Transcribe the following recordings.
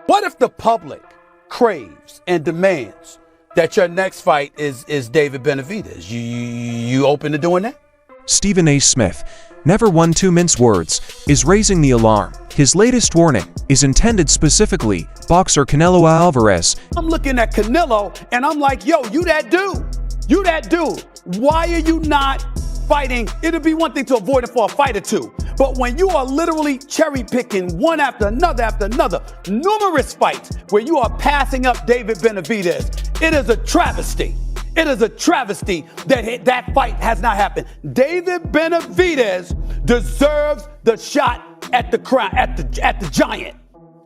What if the public craves and demands that your next fight is David Benavidez? You open to doing that? Stephen A. Smith, never one to mince words, is raising the alarm. His latest warning is intended specifically boxer Canelo Alvarez. I'm looking at Canelo and I'm like, yo, you that dude. You that dude. Why are you not fighting? It'll be one thing to avoid it for a fight or two. But when you are literally cherry picking one after another, numerous fights where you are passing up David Benavidez, it is a travesty. It is a travesty that that fight has not happened. David Benavidez deserves the shot at the crown, at the giant.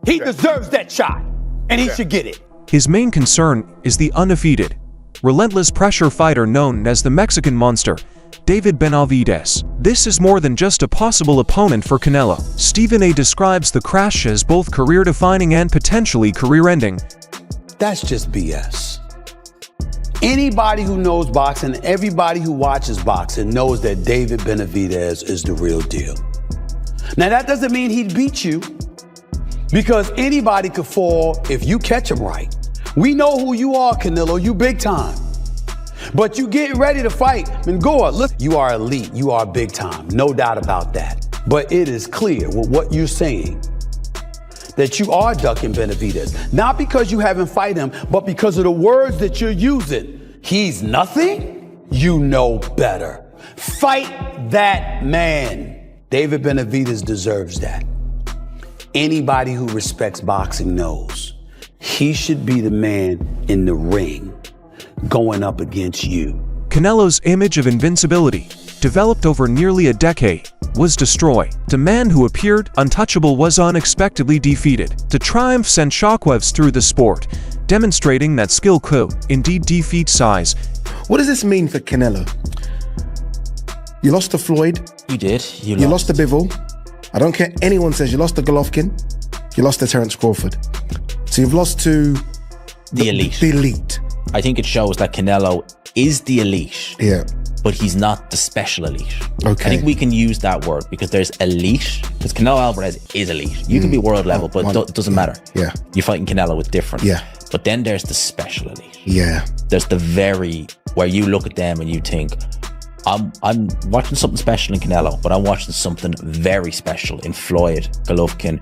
He deserves that shot, and he should get it. His main concern is the undefeated, relentless pressure fighter known as the Mexican Monster, David Benavidez. This is more than just a possible opponent for Canelo. Stephen A. describes the crash as both career-defining and potentially career-ending. That's just BS. Anybody who knows boxing, everybody who watches boxing knows that David Benavidez is the real deal. Now, that doesn't mean he'd beat you, because anybody could fall if you catch him right. We know who you are, Canelo. You big time. But you get ready to fight. Mengoa, look, you are elite. You are big time. No doubt about that. But it is clear with what you're saying that you are ducking Benavidez. Not because you haven't fight him, but because of the words that you're using. He's nothing. You know better. Fight that man. David Benavidez deserves that. Anybody who respects boxing knows he should be the man in the ring going up against you. Canelo's image of invincibility, developed over nearly a decade, was destroyed. The man who appeared untouchable was unexpectedly defeated. The triumph sent shockwaves through the sport, demonstrating that skill could indeed defeat size. What does this mean for Canelo? You lost to Floyd. You did. You lost to Bivol. I don't care anyone says you lost to Golovkin. You lost to Terence Crawford. So you've lost to the elite. The elite. I think it shows that Canelo is the elite. Yeah. But he's not the special elite. Okay. I think we can use that word because there's elite, because Canelo Alvarez is elite. You can be world level, but it doesn't matter. Yeah. You're fighting Canelo with different. Yeah. But then there's the special elite. Yeah. There's the where you look at them and you think, I'm watching something special in Canelo, but I'm watching something very special in Floyd, Golovkin,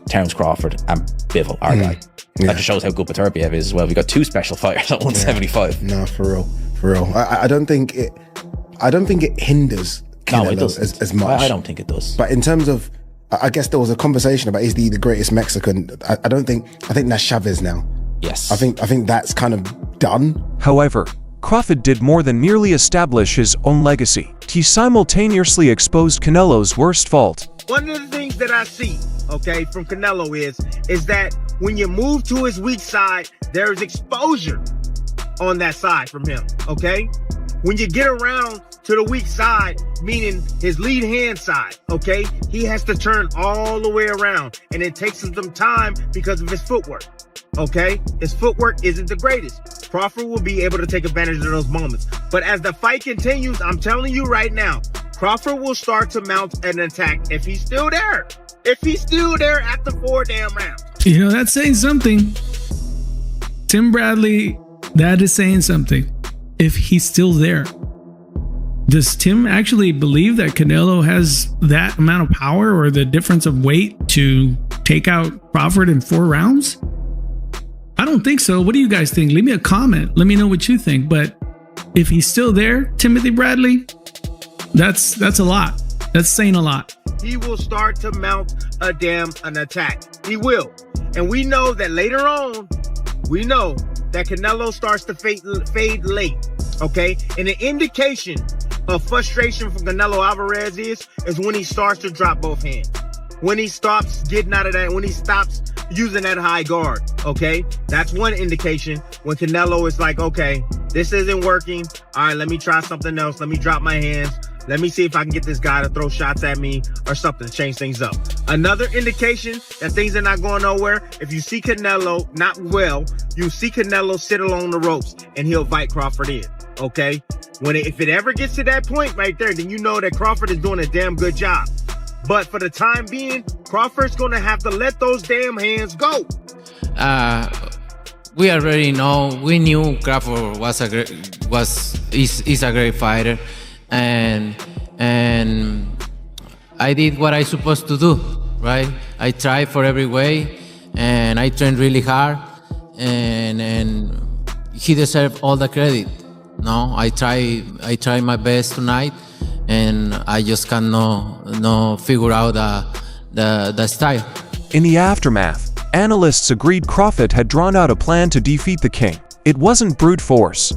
Terence Crawford, and Bivol, our guy. Yeah. That just shows how good Beterbiev is as well. We got two special fighters at 175. No, for real. I don't think it hinders Canelo as much. I don't think it does. But in terms of, I guess there was a conversation about is he the greatest Mexican? I think that's Chavez now. Yes. I think that's kind of done. However, Crawford did more than merely establish his own legacy. He simultaneously exposed Canelo's worst fault. One of the things that I see, okay, from Canelo is that when you move to his weak side, there's exposure on that side from him, okay? When you get around to the weak side, meaning his lead hand side, okay, he has to turn all the way around, and it takes him some time because of his footwork, okay? His footwork isn't the greatest. Crawford will be able to take advantage of those moments. But as the fight continues, I'm telling you right now, Crawford will start to mount an attack if he's still there. If he's still there after 4 damn rounds. You know, that's saying something. Tim Bradley, that is saying something. If he's still there. Does Tim actually believe that Canelo has that amount of power or the difference of weight to take out Crawford in 4 rounds? I don't think so. What do you guys think? Leave me a comment. Let me know what you think. But if he's still there, Timothy Bradley, that's a lot. That's saying a lot. He will start to mount an attack. He will. And we know that later on, we know that Canelo starts to fade late. Okay? And the indication of frustration from Canelo Alvarez is when he starts to drop both hands. When he stops getting out of that, when he stops using that high guard, okay? That's one indication when Canelo is like, okay, this isn't working. All right, let me try something else. Let me drop my hands. Let me see if I can get this guy to throw shots at me or something to change things up. Another indication that things are not going nowhere, if you see Canelo not well, you see Canelo sit along the ropes and he'll fight Crawford in, okay? If it ever gets to that point right there, then you know that Crawford is doing a damn good job. But for the time being, Crawford's going to have to let those damn hands go. We already know. We knew Crawford is a great fighter, and I did what I supposed to do, right? I tried for every way, and I trained really hard, and he deserved all the credit. No, I try my best tonight, and I just cannot figure out the style. In the aftermath, analysts agreed Crawford had drawn out a plan to defeat the king. It wasn't brute force,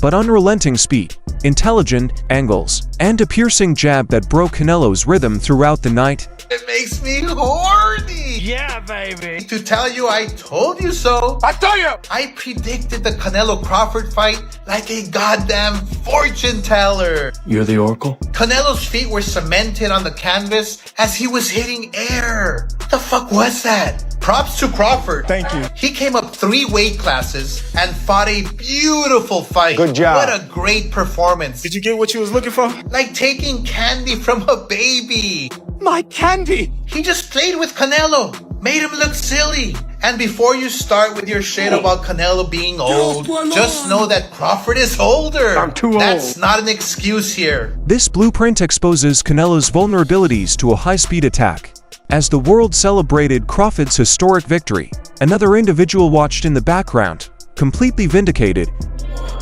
but unrelenting speed, intelligent angles, and a piercing jab that broke Canelo's rhythm throughout the night. It makes me horny. Yeah, baby. To tell you I told you so. I told you. I predicted the Canelo Crawford fight like a goddamn fortune teller. You're the Oracle? Canelo's feet were cemented on the canvas as he was hitting air. What the fuck was that? Props to Crawford. Thank you. He came up 3 weight classes and fought a beautiful fight. Good job. What a great performance. Did you get what you was looking for? Like taking candy from a baby. My candy! He just played with Canelo, made him look silly. And before you start with your shit about Canelo being old, just know that Crawford is older. I'm too old. That's not an excuse here. This blueprint exposes Canelo's vulnerabilities to a high-speed attack. As the world celebrated Crawford's historic victory, another individual watched in the background, completely vindicated.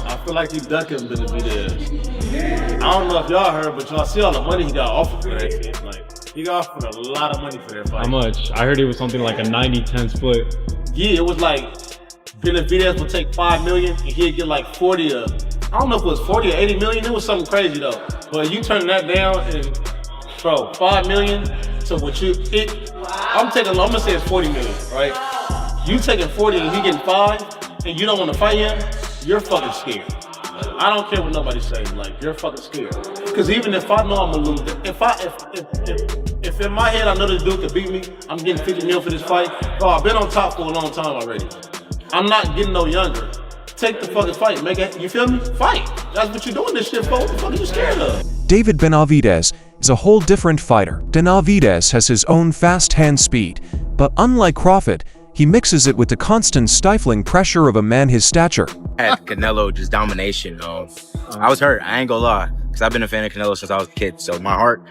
I feel like he's ducking Benavidez. I don't know if y'all heard, but y'all see all the money he got offered for that shit. Like, he got offered a lot of money for that fight. How much? I heard it was something like a 90-10 split. Yeah, it was like Benavidez would take $5 million and he'd get like 40 or I don't know if it was 40 or 80 million. It was something crazy though. But you turn that down and bro, 5 million to what you I'm gonna say it's 40 million, right? You taking 40 and he getting 5 and you don't want to fight him, you're fucking scared. I don't care what nobody says, like you're fucking scared. Because even if I know I'm gonna lose, if in my head I know this dude could beat me, I'm getting 50 mil for this fight. Bro, I've been on top for a long time already. I'm not getting no younger. Take the fucking fight, make it, you feel me? Fight. That's what you're doing this shit for. What the fuck are you scared of? David Benavidez is a whole different fighter. Benavidez has his own fast hand speed, but unlike Crawford, he mixes it with the constant stifling pressure of a man his stature. I had Canelo just domination. I was hurt. I ain't gonna lie, because I've been a fan of Canelo since I was a kid. So my heart,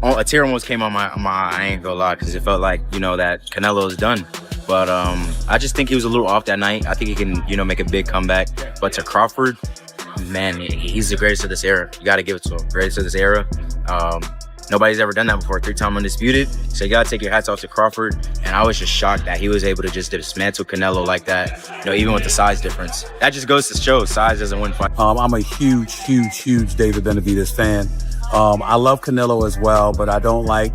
a tear almost came on my I ain't gonna lie, because it felt like, you know, that Canelo is done. But I just think he was a little off that night. I think he can, you know, make a big comeback. But to Crawford, man, he's the greatest of this era. You got to give it to him. Greatest of this era. Nobody's ever done that before. 3-time undisputed. So you got to take your hats off to Crawford. And I was just shocked that he was able to just dismantle Canelo like that. You know, even with the size difference. That just goes to show size doesn't win fights. I'm a huge David Benavidez fan. I love Canelo as well, but I don't like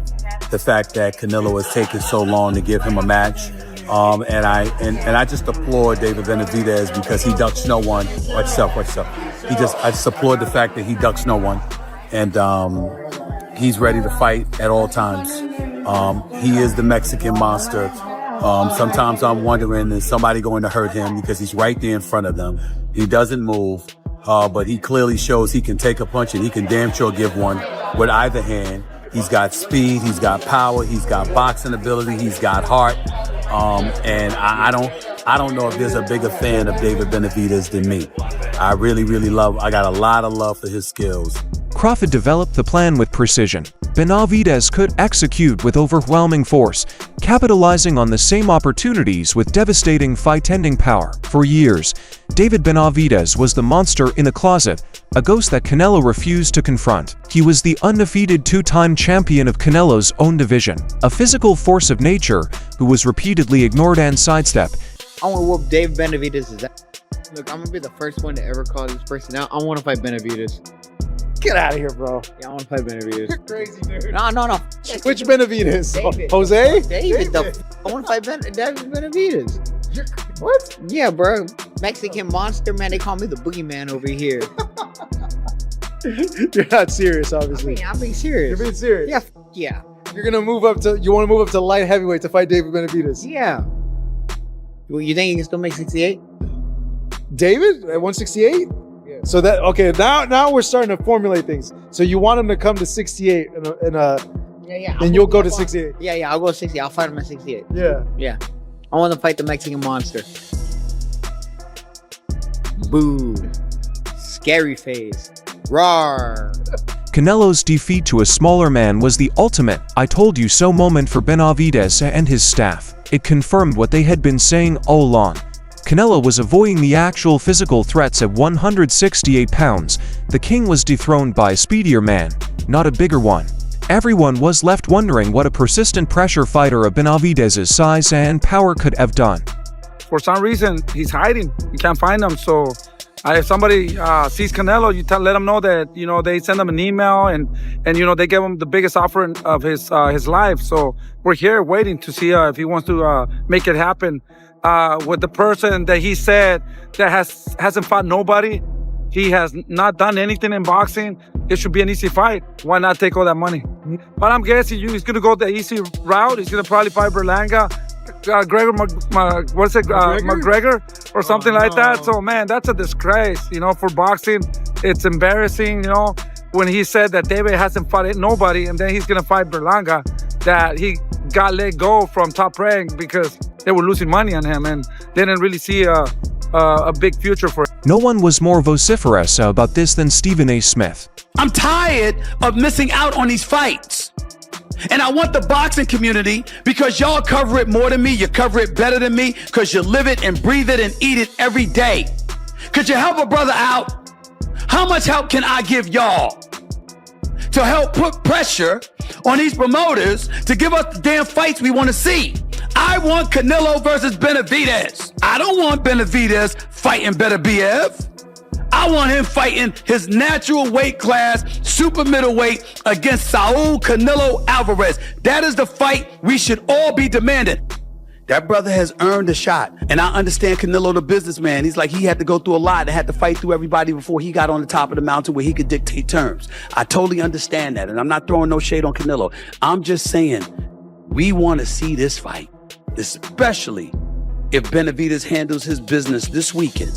the fact that Canelo has taken so long to give him a match. And I just applaud David Benavidez because he ducks no one. Watch yourself. I just applaud the fact that he ducks no one. And he's ready to fight at all times. He is the Mexican monster. Sometimes I'm wondering, is somebody going to hurt him because he's right there in front of them. He doesn't move, but he clearly shows he can take a punch and he can damn sure give one with either hand. He's got speed, he's got power, he's got boxing ability, he's got heart. And I don't know if there's a bigger fan of David Benavidez than me. I really I got a lot of love for his skills. Crawford developed the plan with precision. Benavidez could execute with overwhelming force, capitalizing on the same opportunities with devastating fight-ending power. For years, David Benavidez was the monster in the closet, a ghost that Canelo refused to confront. He was the undefeated 2-time champion of Canelo's own division, a physical force of nature who was repeatedly ignored and sidestepped. I want to whoop Dave Benavidez' ass. Look, I'm going to be the first one to ever call this person out. I want to fight Benavidez. Get out of here, bro. Yeah, I want to fight Benavidez. You're crazy, dude. No. Which Benavidez? David. Jose? David, I want to fight David Benavidez. What? Yeah, bro. Mexican monster, man. They call me the boogeyman over here. You're not serious, obviously. I'm being serious. You're being serious? Yeah, yeah. You're going to move up to, you want to move up to light heavyweight to fight David Benavidez? Yeah. Well, you think you can still make 68? David at 168? Yeah. So that, okay, now we're starting to formulate things. So you want him to come to 68 in a Yeah, Yeah. Then you'll go to 68. Yeah, I'll go 60. I'll fight him at 68. Yeah. I want to fight the Mexican monster. Boo. Scary face. Roar. Canelo's defeat to a smaller man was the ultimate "I told you so" moment for Benavidez and his staff. It confirmed what they had been saying all along. Canelo was avoiding the actual physical threats at 168 pounds. The king was dethroned by a speedier man, not a bigger one. Everyone was left wondering what a persistent pressure fighter of Benavidez's size and power could have done. For some reason, he's hiding. You can't find him. So if somebody sees Canelo, let him know that, they send him an email and they give him the biggest offer of his life. So we're here waiting to see if he wants to make it happen with the person that he said that hasn't fought nobody. He has not done anything in boxing. It should be an easy fight. Why not take all that money? But I'm guessing he's going to go the easy route. He's going to probably fight Berlanga, McGregor or something like that. So, man, that's a disgrace, for boxing. It's embarrassing, when he said that David hasn't fought nobody, and then he's going to fight Berlanga, that he got let go from Top Rank because they were losing money on him and didn't really see a big future for him. No one was more vociferous about this than Stephen A. Smith. I'm tired of missing out on these fights. And I want the boxing community, because y'all cover it more than me, you cover it better than me, because you live it and breathe it and eat it every day. Could you help a brother out? How much help can I give y'all to help put pressure on these promoters to give us the damn fights we want to see? I want Canelo versus Benavidez. I don't want Benavidez fighting Benavidez. I want him fighting his natural weight class, super middleweight, against Saul Canelo Alvarez. That is the fight we should all be demanding. That brother has earned a shot. And I understand Canelo, the businessman. He's like, he had to go through a lot and had to fight through everybody before he got on the top of the mountain where he could dictate terms. I totally understand that. And I'm not throwing no shade on Canelo. I'm just saying, we want to see this fight, especially if Benavidez handles his business this weekend.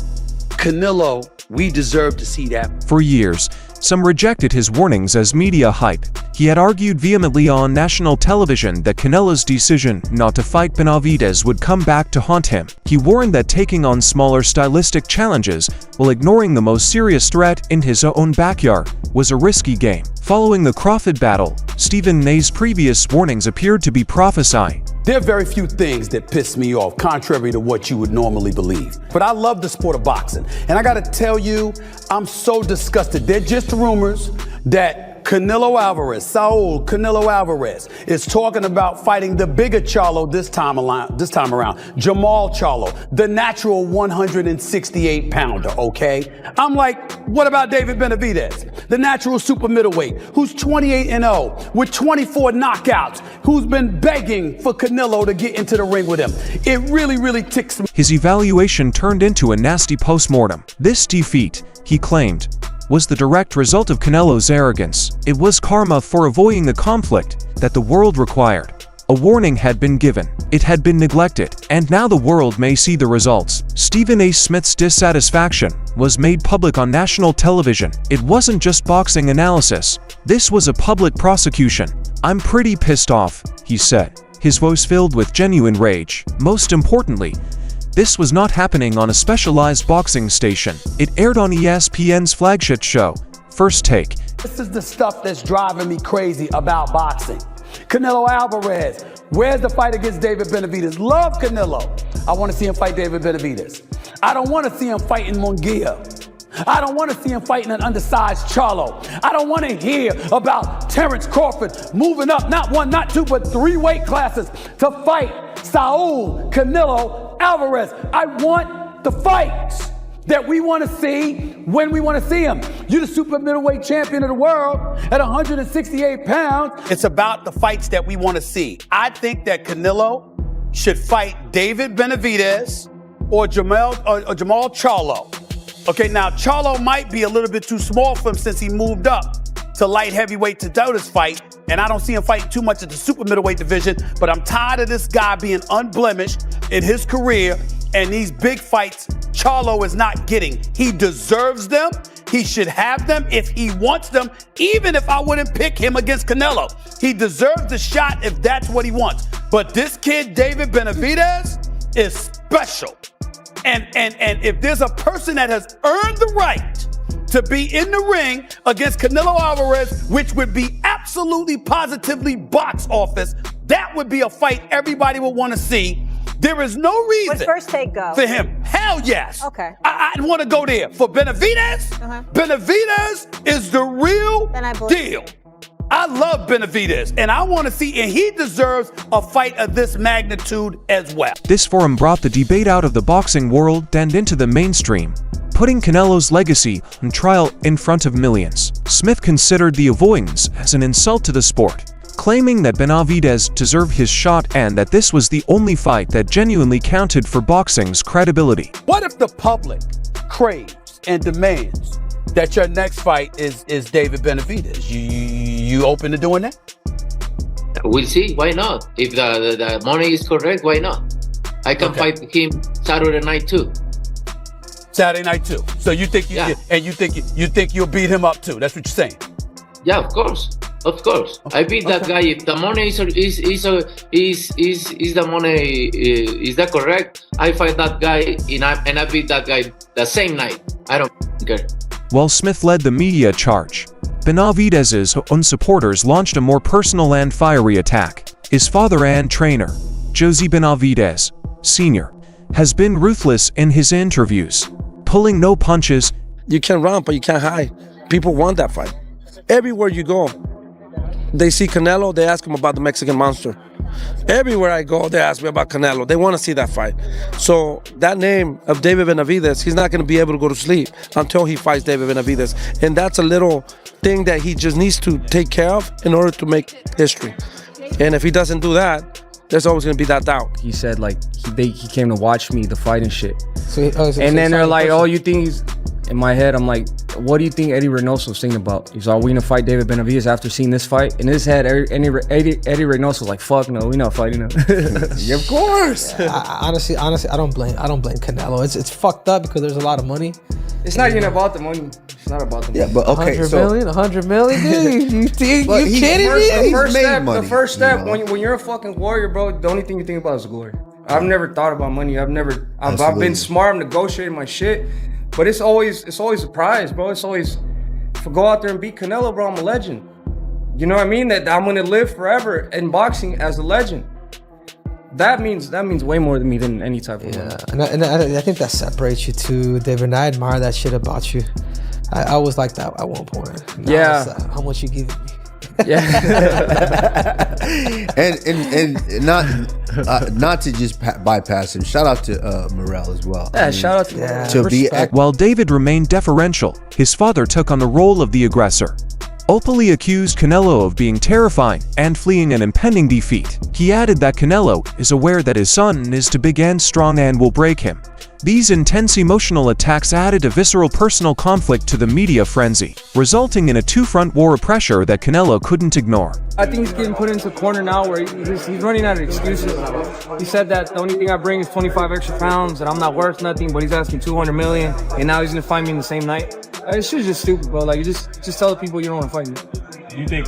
Canelo, we deserve to see that. For years, some rejected his warnings as media hype. He had argued vehemently on national television that Canelo's decision not to fight Benavidez would come back to haunt him. He warned that taking on smaller stylistic challenges while ignoring the most serious threat in his own backyard was a risky game. Following the Crawford battle, Stephen A's previous warnings appeared to be prophesying. There are very few things that piss me off, contrary to what you would normally believe. But I love the sport of boxing. And I gotta tell you, I'm so disgusted. They're just rumors that Canelo Alvarez, Saul Canelo Alvarez, is talking about fighting the bigger Charlo this time around, Jamal Charlo, the natural 168 pounder, okay? I'm like, what about David Benavidez, the natural super middleweight, who's 28-0 with 24 knockouts, who's been begging for Canelo to get into the ring with him? It really, really ticks me. His evaluation turned into a nasty postmortem. This defeat, he claimed, was the direct result of Canelo's arrogance. It was karma for avoiding the conflict that the world required. A warning had been given, it had been neglected, and now the world may see the results. Stephen A. Smith's dissatisfaction was made public on national television. It wasn't just boxing analysis. This was a public prosecution. "I'm pretty pissed off," he said, his voice filled with genuine rage. Most importantly, this was not happening on a specialized boxing station. It aired on ESPN's flagship show, First Take. This is the stuff that's driving me crazy about boxing. Canelo Alvarez, where's the fight against David Benavidez? Love Canelo. I want to see him fight David Benavidez. I don't want to see him fighting Munguia. I don't want to see him fighting an undersized Charlo. I don't want to hear about Terrence Crawford moving up not one, not two, but 3 weight classes to fight Saul Canelo Alvarez. I want the fights that we want to see when we want to see them. You're the super middleweight champion of the world at 168 pounds. It's about the fights that we want to see. I think that Canelo should fight David Benavidez or Jamal Charlo. Okay, now Charlo might be a little bit too small for him since he moved up to light heavyweight to do this fight, and I don't see him fighting too much at the super middleweight division, but I'm tired of this guy being unblemished in his career, and these big fights Charlo is not getting. He deserves them, He should have them if he wants them, even if I wouldn't pick him against Canelo. He deserves the shot if that's what he wants. But this kid, David Benavidez, is special. And if there's a person that has earned the right to be in the ring against Canelo Alvarez, which would be absolutely positively box office, that would be a fight everybody would want to see. There is no reason Would first take go? for him. Hell yes. Okay. I'd want to go there. For Benavidez, Benavidez is the real deal. I love Benavidez, and I want to see, and he deserves a fight of this magnitude as well. This forum brought the debate out of the boxing world and into the mainstream, putting Canelo's legacy on trial in front of millions. Smith considered the avoidance as an insult to the sport, claiming that Benavidez deserved his shot and that this was the only fight that genuinely counted for boxing's credibility. What if the public craves and demands that your next fight is David Benavidez? You open to doing that? We'll see. Why not? If the money is correct, why not? I can fight him Saturday night too. Saturday night too. So you think you think you'll beat him up too? That's what you're saying? Yeah, of course. Of course. I beat that guy. If the money is the money is that correct? I fight that guy and I beat that guy the same night. I don't care. While Smith led the media charge, Benavidez's own supporters launched a more personal and fiery attack. His father and trainer, Jose Benavidez, Sr., has been ruthless in his interviews, pulling no punches. You can run, but you can't hide. People want that fight. Everywhere you go, they see Canelo, they ask him about the Mexican Monster. Everywhere I go, they ask me about Canelo. They want to see that fight. So that name of David Benavidez, he's not going to be able to go to sleep until he fights David Benavidez. And that's a little thing that he just needs to take care of in order to make history. And if he doesn't do that, there's always going to be that doubt. He said, like, he came to watch me, the fight and shit. So and then they're like, oh, you think he's... In my head, I'm like, what do you think Eddie Reynoso's thinking about? He's like, are we gonna fight David Benavidez after seeing this fight? In his head, Eddie Reynoso's like, fuck no, we not fighting him. Yeah, of course. Honestly, I don't blame Canelo. It's fucked up because there's a lot of money. It's not even about the money. It's not about the money. Yeah, but okay, 100 million, dude. You kidding me? The first step when you're a fucking warrior, bro, the only thing you think about is glory. I've never thought about money. I've been smart. I'm negotiating my shit. But it's always a prize, bro. It's always, if I go out there and beat Canelo, bro, I'm a legend. You know what I mean? That I'm gonna live forever in boxing as a legend. That means way more to me than any type of money. And I think that separates you too, David. And I admire that shit about you. I was like that at one point. Now yeah. How much you give me? Yeah. and not to just bypass him. Shout out to Morel as well. Yeah, shout out to While David remained deferential, his father took on the role of the aggressor. Openly accused Canelo of being terrifying and fleeing an impending defeat. He added that Canelo is aware that his son is too big and strong and will break him. These intense emotional attacks added a visceral personal conflict to the media frenzy, resulting in a two-front war of pressure that Canelo couldn't ignore. I think he's getting put into a corner now where he's running out of excuses. He said that the only thing I bring is 25 extra pounds and I'm not worth nothing, but he's asking 200 million and now he's gonna fight me in the same night. It's just stupid, bro. Like, you just tell the people you don't want to fight me. Do you think,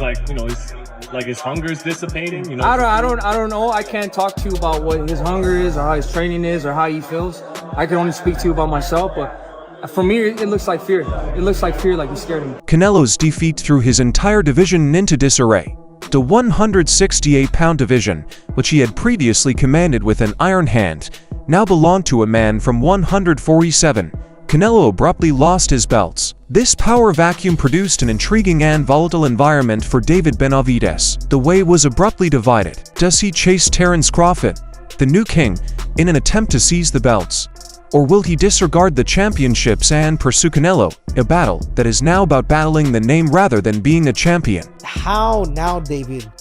his hunger is dissipating? You know? I don't know. I can't talk to you about what his hunger is or how his training is or how he feels. I can only speak to you about myself, but for me, it looks like fear. It looks like fear, like he's scared of me. Canelo's defeat threw his entire division into disarray. The 168-pound division, which he had previously commanded with an iron hand, now belonged to a man from 147. Canelo abruptly lost his belts. This power vacuum produced an intriguing and volatile environment for David Benavidez. The way was abruptly divided. Does he chase Terence Crawford, the new king, in an attempt to seize the belts? Or will he disregard the championships and pursue Canelo, a battle that is now about battling the name rather than being a champion? How now, David,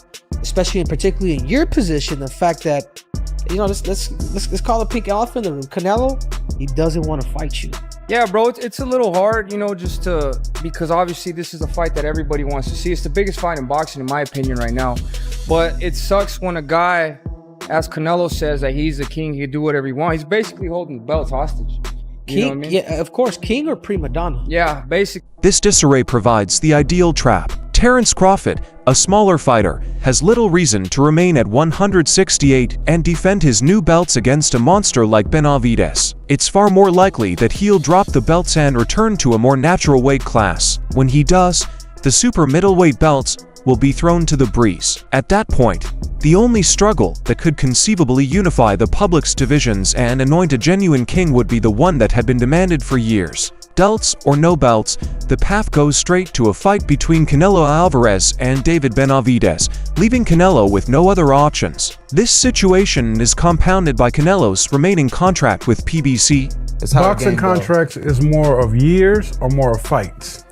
especially and particularly in your position, the fact that, let's call the pink elephant in the room. Canelo, he doesn't want to fight you. Yeah, bro, it's a little hard, because obviously this is a fight that everybody wants to see. It's the biggest fight in boxing, in my opinion, right now. But it sucks when a guy, as Canelo says, that he's the king, he can do whatever he wants. He's basically holding the belts hostage. King, You know what I mean? yeah, of course, king or prima donna. Yeah, basically. This disarray provides the ideal trap. Terence Crawford, a smaller fighter, has little reason to remain at 168 and defend his new belts against a monster like Benavidez. It's far more likely that he'll drop the belts and return to a more natural weight class. When he does, the super middleweight belts will be thrown to the breeze. At that point, the only struggle that could conceivably unify the public's divisions and anoint a genuine king would be the one that had been demanded for years. Belts or no belts, the path goes straight to a fight between Canelo Alvarez and David Benavidez, leaving Canelo with no other options. This situation is compounded by Canelo's remaining contract with PBC. Boxing contracts is more of years or more of fights?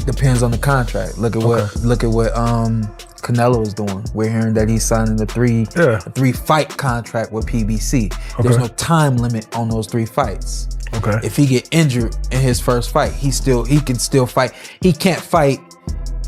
Depends on the contract. Look at what Canelo is doing. We're hearing that he's signing a three fight contract with PBC. There's no time limit on those 3 fights. Okay. If he get injured in his first fight, he can still fight. He can't fight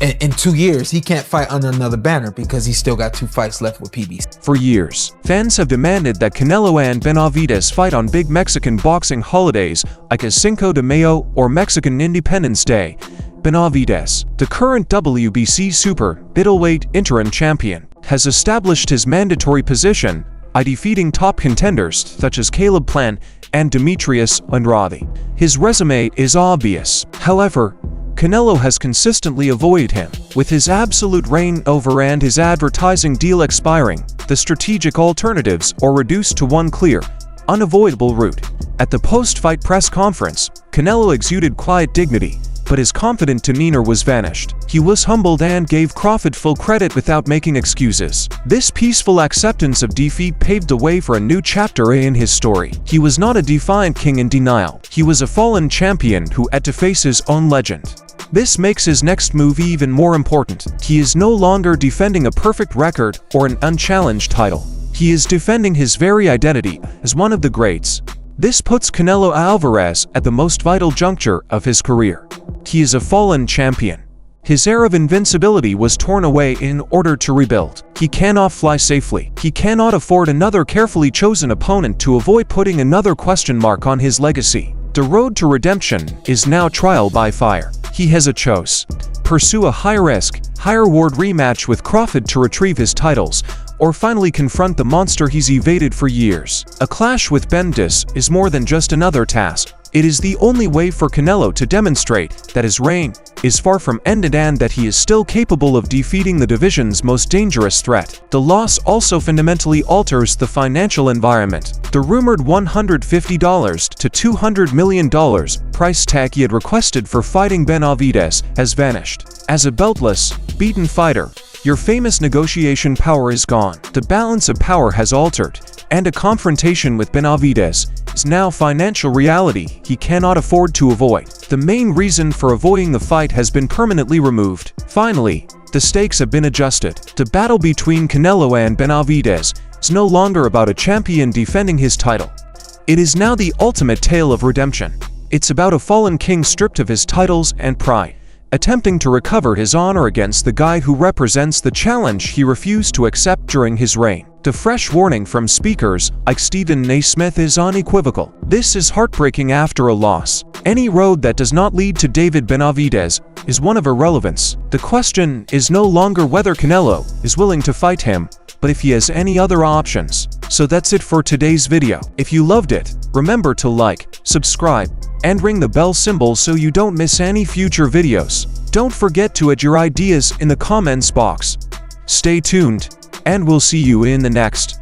in 2 years. He can't fight under another banner because he's still got 2 fights left with PBC. For years, fans have demanded that Canelo and Benavidez fight on big Mexican boxing holidays like a Cinco de Mayo or Mexican Independence Day. Benavidez, the current WBC super middleweight interim champion, has established his mandatory position by defeating top contenders such as Caleb Plant and Demetrius Andrade. His resume is obvious. However, Canelo has consistently avoided him. With his absolute reign over and his advertising deal expiring, the strategic alternatives are reduced to one clear, unavoidable route. At the post-fight press conference, Canelo exuded quiet dignity, but his confident demeanor was vanished. He was humbled and gave Crawford full credit without making excuses. This peaceful acceptance of defeat paved the way for a new chapter in his story. He was not a defiant king in denial. He was a fallen champion who had to face his own legend. This makes his next move even more important. He is no longer defending a perfect record or an unchallenged title. He is defending his very identity as one of the greats. This puts Canelo Alvarez at the most vital juncture of his career. He is a fallen champion. His air of invincibility was torn away in order to rebuild. He cannot fly safely. He cannot afford another carefully chosen opponent to avoid putting another question mark on his legacy. The road to redemption is now trial by fire. He has a choice: pursue a high-risk, high-reward rematch with Crawford to retrieve his titles, or finally confront the monster he's evaded for years. A clash with Benavidez is more than just another task. It is the only way for Canelo to demonstrate that his reign is far from ended and that he is still capable of defeating the division's most dangerous threat. The loss also fundamentally alters the financial environment. The rumored $150 to $200 million price tag he had requested for fighting Benavidez has vanished. As a beltless, beaten fighter, your famous negotiation power is gone. The balance of power has altered, and a confrontation with Benavidez is now financial reality he cannot afford to avoid. The main reason for avoiding the fight has been permanently removed. Finally, the stakes have been adjusted. The battle between Canelo and Benavidez is no longer about a champion defending his title. It is now the ultimate tale of redemption. It's about a fallen king stripped of his titles and pride, attempting to recover his honor against the guy who represents the challenge he refused to accept during his reign. The fresh warning from speakers like Stephen A. Smith is unequivocal. This is heartbreaking after a loss. Any road that does not lead to David Benavidez is one of irrelevance. The question is no longer whether Canelo is willing to fight him, but if he has any other options. So that's it for today's video. If you loved it, remember to like, subscribe, and ring the bell symbol so you don't miss any future videos. Don't forget to add your ideas in the comments box. Stay tuned, and we'll see you in the next